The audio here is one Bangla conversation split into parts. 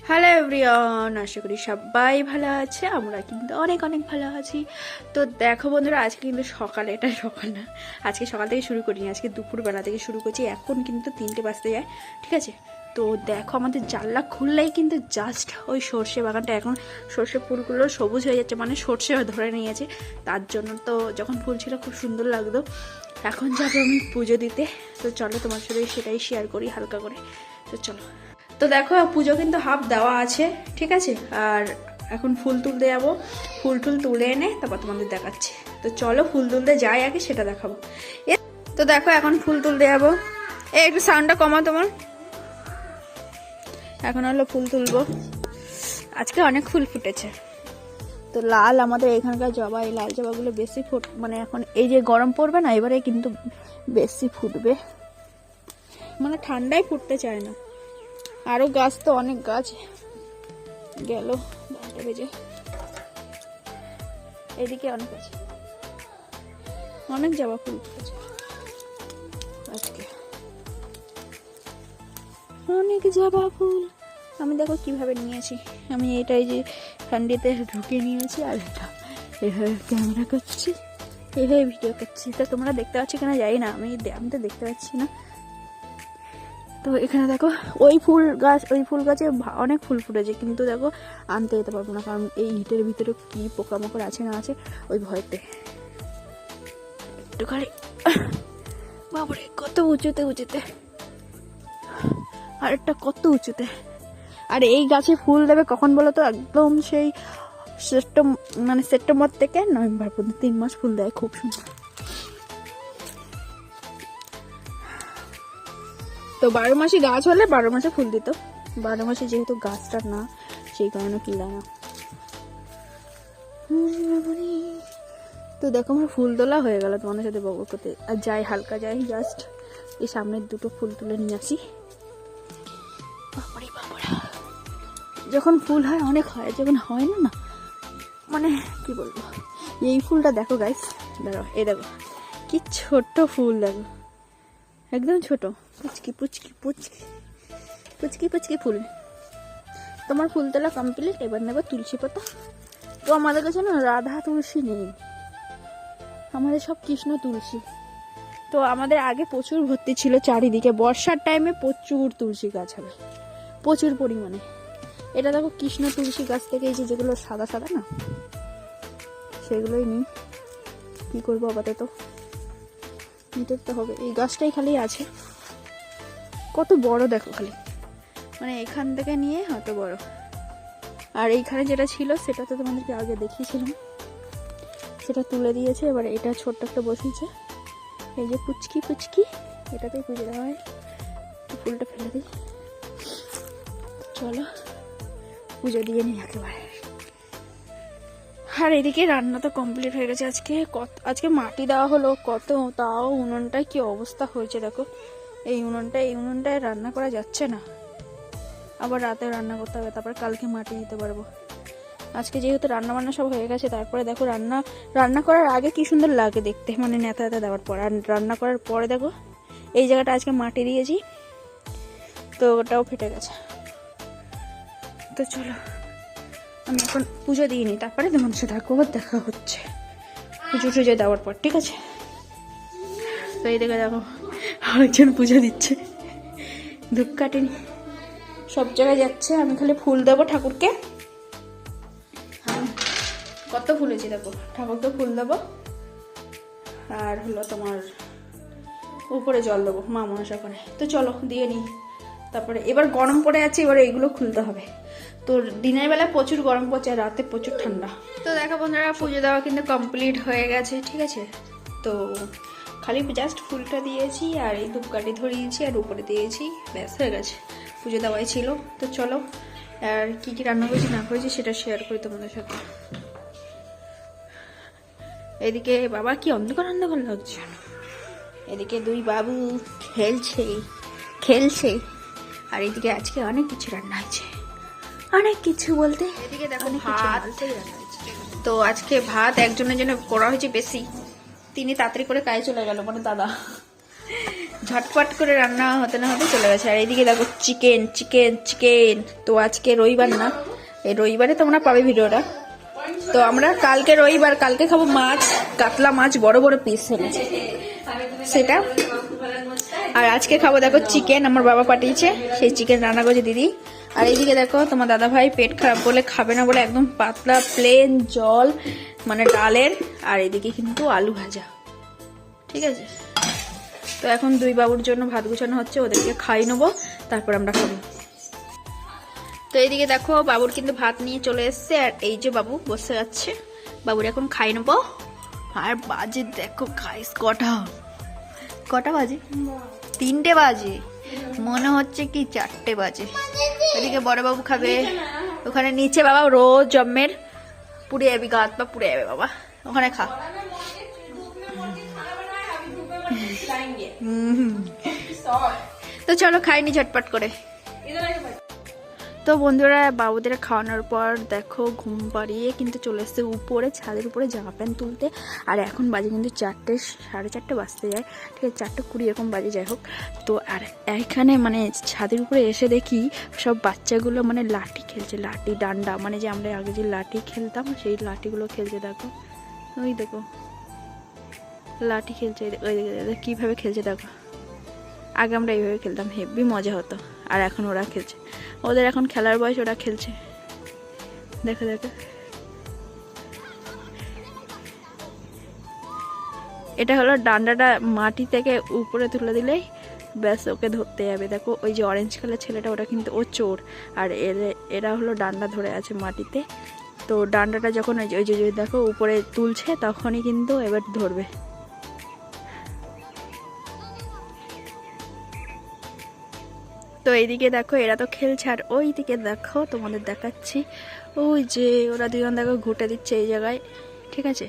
হ্যালো এভরিওয়ান, আশা করি সবাই ভালো আছে। আমরা কিন্তু অনেক অনেক ভালো আছি। তো দেখো বন্ধুরা, আজকে কিন্তু সকালে, এটা সকাল না, আজকে সকাল থেকে শুরু করিনি, আজকে দুপুরবেলা থেকে শুরু করছি। এখন কিন্তু 3টে বাজতে যায়, ঠিক আছে। তো দেখো আমাদের জানলা খুললেই কিন্তু জাস্ট ওই সর্ষে বাগানটা, এখন সর্ষে ফুলগুলো সবুজ হয়ে যাচ্ছে, মানে সর্ষে ধরে নিয়েছে। তার জন্য তো যখন ফুল ছিল খুব সুন্দর লাগতো। এখন যাবো আমি পুজো দিতে। তো চলো তোমার সাথে সেটাই শেয়ার করি হালকা করে। তো চলো। তো দেখো পুজো কিন্তু হাফ দেওয়া আছে, ঠিক আছে। আর এখন ফুল তুলতে যাবো, ফুল টুল তুলে এনে তারপর তোমাদের দেখাচ্ছি। তো চলো ফুল তুলতে যাই, আগে সেটা দেখাবো। তো দেখো এখন ফুল তুলতে যাবো। একটু সাউন্ডটা কমা তোমার। এখন হলো ফুল তুলবো। আজকে অনেক ফুল ফুটেছে। তো লাল আমাদের এখানকার জবা, এই লাল জবাগুলো বেশি মানে এখন এই যে গরম পড়বে না, এবারে কিন্তু বেশি ফুটবে, মানে ঠান্ডায় ফুটতে চায় না। আরো গাছ তো অনেক গাছ গেল, 12টা বেজে। এদিকে অনেক আছে, অনেক জবা ফুল ফুটেছে আজকে, অনেক জবা ফুল। আমি দেখো কিভাবে নিয়েছি, আমি এটাই যে ঠান্ডিতে ঢুকিয়ে নিয়েছি, আর এটা এভাবে ক্যামেরা করছি, এইভাবে ভিডিও করছি। তো তোমরা দেখতে পাচ্ছি কিনা জানি না, আমি তো দেখতে পাচ্ছি না। তো এখানে দেখো ওই ফুল গাছে অনেক ফুল ফুটেছে, কিন্তু দেখো আনতে যেতে পারবো না, কারণ এই ইটের ভিতরে কি পোকামাকড় আছে না আছে ওই ভয়তে। একটুখানি বাবারে, কত উঁচুতে উঁচুতে, আর একটা কত উঁচুতে। আর এই গাছে ফুল দেবে কখন বলো তো? একদম সেই সেপ্টেম্বর থেকে নভেম্বর পর্যন্ত 3 মাস ফুল দেয়, খুব সুন্দর। তো 12 মাসে গাছ হলে 12 মাসে ফুল দিত, 12 মাসে যেহেতু গাছটা না, সেই কারণে ফুল দেয় না। তো দেখো আমার ফুল তোলা হয়ে গেল, তোমাদের সাথে বকবক করতে আর যাই, হালকা যাই, জাস্ট এই সামনের দুটো ফুল তুলে নিয়ে আসি। বাবারে বাবারা, যখন ফুল হয় অনেক হয়, যখন হয় না, মানে কি বলবো। এই ফুলটা দেখো গাইস, দাঁড়াও, এই দেখো কি ছোট্ট ফুল, দেখো একদম ছোট, পুচকি পুচকি পুচকি পুচকি পুচকি ফুল। তোমার ফুল তোলা কমপ্লিট, এবার নেবো তুলসী পাতা। তো আমাদের কাছে না রাধা তুলসী নেই, আমাদের সব কৃষ্ণ তুলসী। তো আমাদের আগে প্রচুর ভর্তি ছিল চারিদিকে, বর্ষার টাইমে প্রচুর তুলসী গাছ হবে, প্রচুর পরিমাণে। এটা দেখো কৃষ্ণ তুলসী গাছ থেকে, এই যে যেগুলো সাদা সাদা না, সেগুলোই নিই। কি করবো আপাতত, নিতে তো হবে। এই গাছটাই খালি আছে, কত বড় দেখো খালি, মানে এখান থেকে নিয়ে অত বড়। আর এইখানে যেটা ছিল সেটা তো তোমাদেরকে আগে দেখিয়েছিলাম, সেটা তুলে দিয়েছে। এবার এটা ছোট্ট একটা বসেছে, এই যে পুচকি পুচকি, এটাতেই পুজো দেওয়া হয়। ফুলটা ফেলে দিই, চলো পুজো দিয়ে নিই একেবারে। আর এদিকে রান্না তো কমপ্লিট হয়ে গেছে। আজকে মাটি দেওয়া হলো কত, তাও উনুনটায় কি অবস্থা হয়েছে দেখো। এই উনুনটায় রান্না করা যাচ্ছে না, আবার রাতে রান্না করতে হবে, তারপর কালকে মাটি দিতে পারবো। আজকে যেহেতু রান্না বান্না সব হয়ে গেছে, তারপরে দেখো রান্না করার আগে কি সুন্দর লাগে দেখতে, মানে নেতা দেওয়ার পর। আর রান্না করার পরে দেখো এই জায়গাটা আজকে মাটি দিয়েছি, তো ওটাও ফেটে গেছে। তো চলো আমি এখন পুজো দিয়ে নিই, তারপরে তোমার সাথে দেখা হচ্ছে পুজো টুজো দেওয়ার পর, ঠিক আছে। তো এই দেখে দেখো আরেকজন পুজো দিচ্ছে, ধূপকাঠি সব জায়গায় যাচ্ছে, আমি খালি ফুল দেবো ঠাকুরকে। কত ফুলেছি দেখো, ঠাকুরকে ফুল দেবো, আর হলো তোমার উপরে জল দেবো মা মনসা করে। তো চলো দিয়ে নিই, তারপরে এবার গরম পড়ে আছে, এবার এইগুলো খুলতে হবে। তো দিনের বেলা প্রচুর গরম পড়ছে, আর রাতে প্রচুর ঠান্ডা। তো দেখো বন্ধুরা, পুজো দেওয়া কিন্তু কমপ্লিট হয়ে গেছে, ঠিক আছে। তো খালি জাস্ট ফুলটা দিয়েছি, আর এই ধূপকাঠি ধরিয়েছি, আর উপরে দিয়েছি, ব্যাস হয়ে গেছে, পুজো দেওয়াই ছিল। তো চলো আর কি কি রান্না করেছি না করেছি সেটা শেয়ার করি তোমাদের সাথে। এদিকে বাবা কি অন্ধকার অন্ধকার লাগছে, এদিকে দুই বাবু খেলছে, আর এদিকে আজকে অনেক কিছু রান্না হয়েছে, অনেক কিছু বলতে এদিকে দেখো ভাত। তো আজকে ভাত একজনের জন্য করা হয়েছে বেশি, তিনি তাড়াতাড়ি করে কাজে চলে গেল, মানে দাদা ঝটপট করে রান্না হতে না হতে চলে গেছে। আর এইদিকে দেখো চিকেন চিকেন চিকেন। তো আজকে রবিবার না, এই রবিবারে তোমরা পাবে ভিডিওটা। তো আমরা কালকে রবিবার, কালকে খাবো মাছ, কাতলা মাছ বড় বড় পিস এনেছে সেটা। আর আজকে খাবো দেখো চিকেন, আমার বাবা পাঠিয়েছে, সেই চিকেন রান্না করছে দিদি। আর এইদিকে দেখো তোমার দাদা ভাই পেট খারাপ বলে খাবে না বলে একদম পাতলা প্লেন জল মানে ডালের। আর এদিকে কিন্তু আলু ভাজা, ঠিক আছে। তো এখন দুই বাবুর জন্য ভাত গুছানো হচ্ছে, ওদেরকে খাইয়ে নেবো, তারপর আমরা খাবো। তো এইদিকে দেখো বাবুর কিন্তু ভাত নিয়ে চলে এসছে, আর এই যে বাবু বসে যাচ্ছে, বাবুর এখন খাই নেবো। আর বাজে দেখো গাইস কটা কটা বাজে, 3টে বাজে, মনে হচ্ছে কি 4টে বাজে। এদিকে বড় বাবু খাবে ওখানে নিচে, বাবা রোজ জন্মের পুড়ে যাবি, গাত পা পুড়ে যাবে বাবা, ওখানে খা। তো চলো খাইনি ঝটপট করে। তো বন্ধুরা বাবুদের খাওয়ানোর পর দেখো ঘুম পাড়িয়ে কিন্তু চলে এসছে উপরে, ছাদের উপরে জামা প্যান্ট তুলতে। আর এখন বাজে কিন্তু 4টে, 4:30 বাজতে যায়, ঠিক আছে, 4:20 এরকম বাজে, যাই হোক। তো আর এখানে মানে ছাদের উপরে এসে দেখি সব বাচ্চাগুলো মানে লাঠি খেলছে, লাঠি ডান্ডা, মানে যে আমরা আগে যে লাঠি খেলতাম সেই লাঠিগুলো খেলছে। দেখো ওই দেখো লাঠি খেলছে, ওই দেখো কীভাবে খেলছে দেখো। আগে আমরা এইভাবে খেলতাম, হেভি মজা হতো। আর এখন ওরা খেলছে, ওদের এখন খেলার বয়স, ওরা খেলছে। দেখো দেখো, এটা হলো ডান্ডাটা মাটি থেকে উপরে তুলে দিলেই ব্যাস ওকে ধরতে যাবে। দেখো ওই যে অরেঞ্জ কালার ছেলেটা, ওটা কিন্তু ও চোর, আর এরা হলো ডান্ডা ধরে আছে মাটিতে। তো ডান্ডাটা যখন ওই যে দেখো উপরে তুলছে তখনই কিন্তু এবার ধরবে। তো এইদিকে দেখো এরা তো খেলছে, আর ওই দিকে দেখো তোমাদের দেখাচ্ছি, ওই যে ওরা দুজন দেখো ঘুটে দিচ্ছে এই জায়গায়, ঠিক আছে।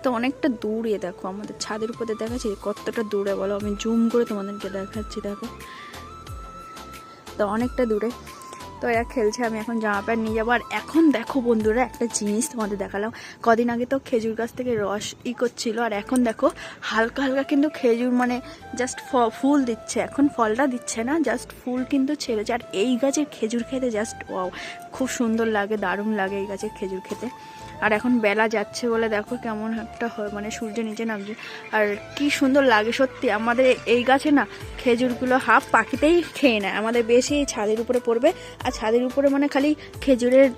তো অনেকটা দূরে দেখো, আমাদের ছাদের উপরে দেখাচ্ছি কতটা দূরে বলো, আমি জুম করে তোমাদেরকে দেখাচ্ছি দেখো। তো অনেকটা দূরে, তো এরা খেলছে। আমি এখন জামা প্যান্ট নিয়ে যাবো। আর এখন দেখো বন্ধুরা একটা জিনিস তোমাদের দেখালাম, কদিন আগে তো খেজুর গাছ থেকে রস করছিল, আর এখন দেখো হালকা হালকা কিন্তু খেজুর মানে জাস্ট ফুল দিচ্ছে, এখন ফলটা দিচ্ছে না, জাস্ট ফুল কিন্তু ছেড়েছে। আর এই গাছের খেজুর খেতে জাস্ট ওয়াও, খুব সুন্দর লাগে, দারুণ লাগে এই গাছের খেজুর খেতে। আর এখন বেলা যাচ্ছে বলে দেখো কেমন একটা মানে সূর্য নিচে নামছে, আর কি সুন্দর লাগে সত্যি। আমাদের এই গাছে না খেজুরগুলো হাফ পাখিতেই খেয়ে নেয়, আমাদের বেশি ছাদের উপরে পড়বে, আর ছাদের উপরে মানে খালি খেজুরের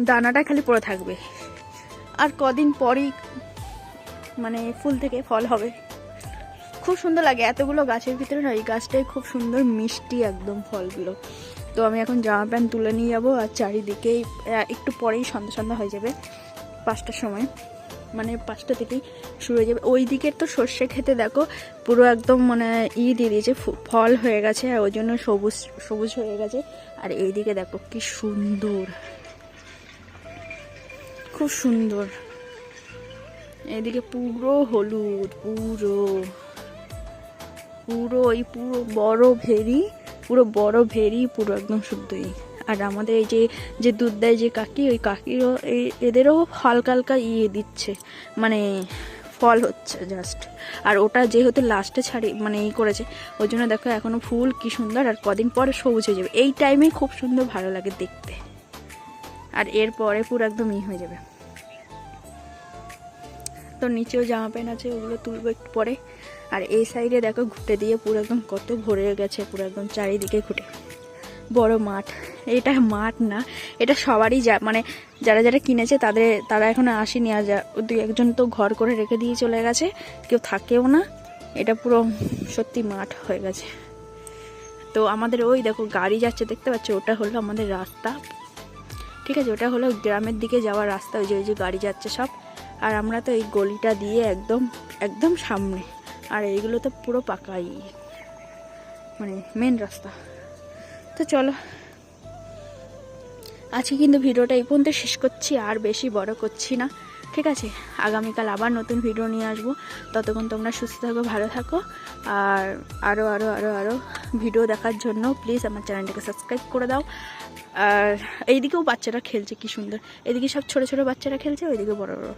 দানাটা খালি পড়ে থাকবে, আর কদিন পরই মানে ফুল থেকে ফল হবে। খুব সুন্দর লাগে, এতগুলো গাছের ভিতরে না এই গাছটাই খুব সুন্দর মিষ্টি একদম ফলগুলো। তো আমি এখন জামা প্যান্ট তুলে নিয়ে যাবো, আর চারিদিকেই একটু পরেই সন্ধ্যা সন্ধ্যা হয়ে যাবে, 5টার সময়, মানে 5টা থেকেই শুরু হয়ে যাবে। ওই দিকের তো সর্ষে খেতে দেখো পুরো একদম মানে দিয়ে দিয়েছে, ফল হয়ে গেছে, আর ওই জন্য সবুজ সবুজ হয়ে গেছে। আর এইদিকে দেখো কি সুন্দর, খুব সুন্দর, এইদিকে পুরো হলুদ, পুরো পুরো এই পুরো বড় ভেরি, পুরো বড় ভেরি, পুরো একদম শুদ্ধই। আর আমাদের এই যে দুধ দেয় যে কাকি, ওই কাকিরও এদেরও হালকা হালকা দিচ্ছে, মানে ফল হচ্ছে জাস্ট। আর ওটা যেহেতু লাস্টে ছাড়ি মানে করেছে, ওই জন্য দেখো এখনো ফুল কি সুন্দর, আর কদিন পরে সবুজ হয়ে যাবে। এই টাইমে খুব সুন্দর ভালো লাগে দেখতে, আর এরপরে পুরো একদম হয়ে যাবে। তো নিচেও জামা প্যান্ট আছে, ওগুলো তুলবো একটু পরে। আর এই সাইডে দেখো ঘুটে দিয়ে পুরো একদম কত ভরে গেছে, পুরো একদম চারিদিকে ঘুটে। বড় মাঠ, এটা মাঠ না, এটা সবারই মানে যারা যারা কিনেছে তারা এখনো আসেনি, আর 2-1জন তো ঘর করে রেখে দিয়ে চলে গেছে, কেউ থাকেও না। এটা পুরো সত্যি মাঠ হয়ে গেছে। তো আমাদের ওই দেখো গাড়ি যাচ্ছে দেখতে পাচ্ছ, ওটা হলো আমাদের রাস্তা, ঠিক আছে, ওটা হলো গ্রামের দিকে যাওয়ার রাস্তা, ওই যে গাড়ি যাচ্ছে সব। আর আমরা তো এই গলিটা দিয়ে একদম একদম সামনে, আর এইগুলো তো পুরো পাকাই মানে মেন রাস্তা। তো চলো আজকে কিন্তু ভিডিওটা এই পর্যন্ত শেষ করছি, আর বেশি বড় করছি না, ঠিক আছে। আগামীকাল আবার নতুন ভিডিও নিয়ে আসবো, ততক্ষণ তোমরা সুস্থ থাকো, ভালো থাকো। আর আরও আরও আরও আরও ভিডিও দেখার জন্য প্লিজ আমার চ্যানেলটাকে সাবস্ক্রাইব করে দাও। আর এইদিকেও বাচ্চারা খেলছে কি সুন্দর, এদিকে সব ছোটো ছোটো বাচ্চারা খেলছে, ওইদিকে বড় বড়।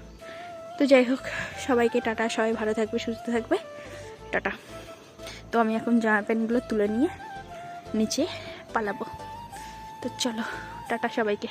তো যাই হোক, সবাইকে টাটা, সবাই ভালো থাকবে, সুস্থ থাকবে, টাটা। তো আমি এখন জামা প্যান্টগুলো তুলে নিয়ে নিচে পালাবো। তো চলো, টাটা সবাইকে।